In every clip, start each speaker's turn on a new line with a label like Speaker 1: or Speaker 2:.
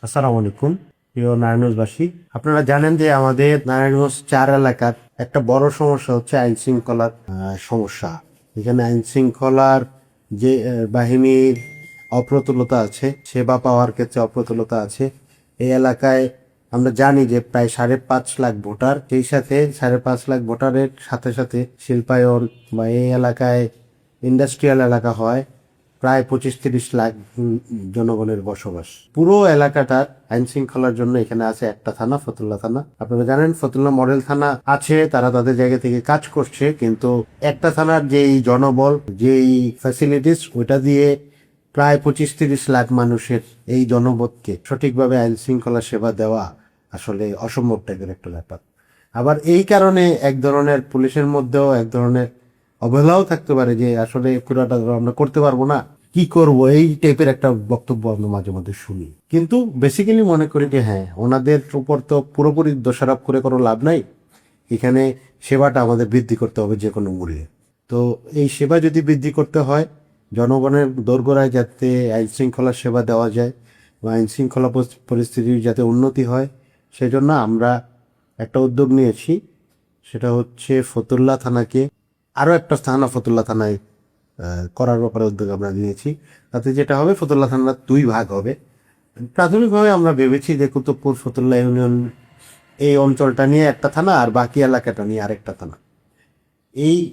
Speaker 1: আসসালামু আলাইকুম প্রিয় নারায়ণগঞ্জবাসী। আপনারা জানেন যে আমাদের নারায়ণগঞ্জ 4 এলাকার একটা বড় সমস্যা হচ্ছে আইন শৃঙ্খলার সমস্যা। এখানে আইন শৃঙ্খলার যে বাহিনীর অপ্রতুলতা আছে, সেবা পাওয়ার ক্ষেত্রে অপ্রতুলতা আছে। এই এলাকায় আমরা জানি যে প্রায় 5.5 লাখ ভোটার, সেই সাথে 5.5 লাখ ভোটারের সাথে সাথে শিল্পায়ন বা এই এলাকায় ইন্ডাস্ট্রিয়াল এলাকা হয়, প্রায় 25-30 লাখ জনগণের বসবাস। পুরো এলাকাটার আইন শৃঙ্খলার জন্য এখানে আছে একটা থানা, ফতুল্লা থানা। আপনারা জানেন ফতুল্লা মডেল থানা আছে, তারা তাদের জায়গা থেকে কাজ করছে, কিন্তু একটা থানার যেই জনবল, যেই ফ্যাসিলিটিস, ওইটা দিয়ে প্রায় 25-30 লাখ মানুষের এই জনপদকে সঠিকভাবে আইন শৃঙ্খলা সেবা দেওয়া আসলে অসম্ভব টাইপের একটা ব্যাপার। আবার এই কারণে এক ধরনের পুলিশের মধ্যেও এক ধরনের অবহেলাও থাকতে পারে যে আসলে পুরাটা আমরা করতে পারবো না, কি করব, এই টাইপের একটা বক্তব্য আমরা মাঝে মধ্যে শুনি। কিন্তু বেসিক্যালি মনে করি যে হ্যাঁ, ওনাদের উপর তো পুরোপুরি দোষারোপ করে কোনো লাভ নাই। এখানে সেবাটা আমাদের বৃদ্ধি করতে হবে যে কোনো মূল্যে। তো এই সেবা যদি বৃদ্ধি করতে হয়, জনগণের দোরগোড়ায় যাতে আইন শৃঙ্খলা সেবা দেওয়া যায় বা আইন শৃঙ্খলা পরিস্থিতির যাতে উন্নতি হয়, সেজন্য আমরা একটা উদ্যোগ নিয়েছি। সেটা হচ্ছে ফতুল্লা থানাকে আরও একটা থানা ফতুল্লা থানায় করার ব্যাপারে উদ্যোগ আমরা নিয়েছি। তাতে যেটা হবে, ফতুল্লা থানার 2 ভাগ হবে। প্রাথমিকভাবে আমরা ভেবেছি যে কুতুবপুর ফতুল্লা ইউনিয়ন এই অঞ্চলটা নিয়ে একটা থানা আর বাকি এলাকাটা নিয়ে আরেকটা থানা।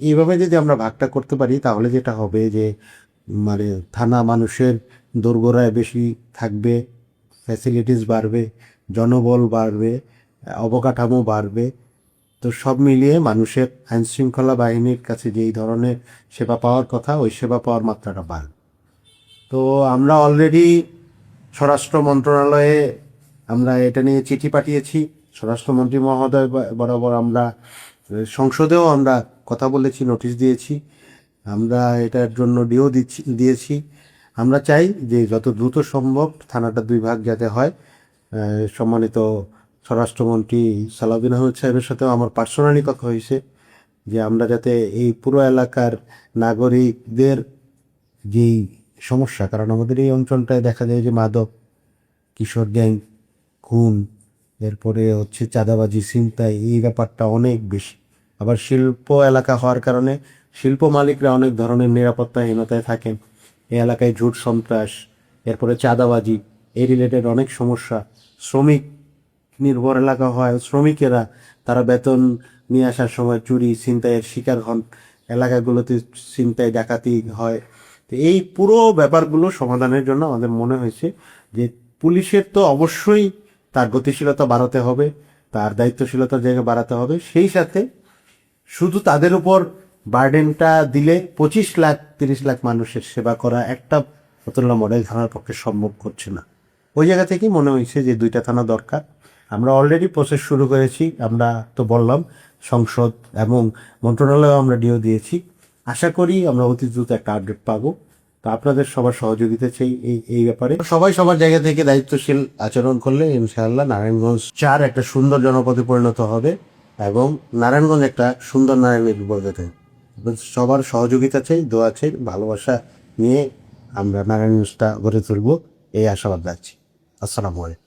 Speaker 1: এইভাবে যদি আমরা ভাগটা করতে পারি, তাহলে যেটা হবে যে মানে থানা মানুষের দোরগোড়ায় বেশি থাকবে, ফ্যাসিলিটিস বাড়বে, জনবল বাড়বে, অবকাঠামো বাড়বে। তো সব মিলিয়ে মানুষের আইন শৃঙ্খলা বাহিনীর কাছে যেই ধরনের সেবা পাওয়ার কথা, ওই সেবা পাওয়ার মাত্রাটা বাড়বে। তো আমরা অলরেডি স্বরাষ্ট্র মন্ত্রণালয়ে আমরা এটা নিয়ে চিঠি পাঠিয়েছি। স্বরাষ্ট্রমন্ত্রী মহোদয় বরাবর আমরা সংসদেও আমরা কথা বলেছি, নোটিশ দিয়েছি। আমরা এটার জন্য দিয়েছি। আমরা চাই যে যত দ্রুত সম্ভব থানাটা 2 ভাগ যাতে হয়। সম্মানিত স্বরাষ্ট্রমন্ত্রী সালাউদ্দিন আহমেদ সাহেবের সাথেও আমার পার্সোনালি কথা হয়েছে যে আমরা যাতে এই পুরো এলাকার নাগরিকদের যেই সমস্যা, কারণ আমাদের এই অঞ্চলটায় দেখা যায় যে মাদক, কিশোর গ্যাং, খুন, এরপরে হচ্ছে চাঁদাবাজি, ছিনতাই, এই ব্যাপারটা অনেক বেশি। আবার শিল্প এলাকা হওয়ার কারণে শিল্প মালিকরা অনেক ধরনের নিরাপত্তাহীনতায় থাকেন। এই এলাকায় ঝুট সন্ত্রাস, এরপরে চাঁদাবাজি, এই রিলেটেড অনেক সমস্যা। শ্রমিক নির্ভর এলাকা হয়, শ্রমিকেরা তারা বেতন নিয়ে আসার সময় চুরি ছিনতাইয়ের শিকার হন, এলাকাগুলোতে ছিনতাই ডাকাতি হয়। তো এই পুরো ব্যাপারগুলো সমাধানের জন্য আমাদের মনে হয়েছে যে পুলিশের তো অবশ্যই তার গতিশীলতা বাড়াতে হবে, তার দায়িত্বশীলতার জায়গা বাড়াতে হবে। সেই সাথে শুধু তাদের উপর বার্ডেনটা দিলে 25-30 লাখ মানুষের সেবা করা একটা ফতুল্লা মডেল থানার পক্ষে সম্ভব করছে না। ওই জায়গা থেকেই মনে হয়েছে যে 2টা থানা দরকার। আমরা অলরেডি প্রসেস শুরু করেছি। আমরা তো বললাম সংসদ এবং মন্ত্রণালয়ে আমরা দিয়েছি। আশা করি আমরা অতি দ্রুত একটা আপডেট পাবো। তো আপনাদের সবার সহযোগিতা চাই এই ব্যাপারে। সবাই সবার জায়গা থেকে দায়িত্বশীল আচরণ করলে ইনশাআল্লাহ নারায়ণগঞ্জ 4 একটা সুন্দর জনপদে পরিণত হবে এবং নারায়ণগঞ্জ একটা সুন্দর নারায়ণের বিপর্যয়। সবার সহযোগিতা চাই, দোয়া চাই, ভালোবাসা নিয়ে আমরা নারায়ণগঞ্জটা গড়ে তুলব, এই আশাবাদ রাখছি। আসসালামু আলাইকুম।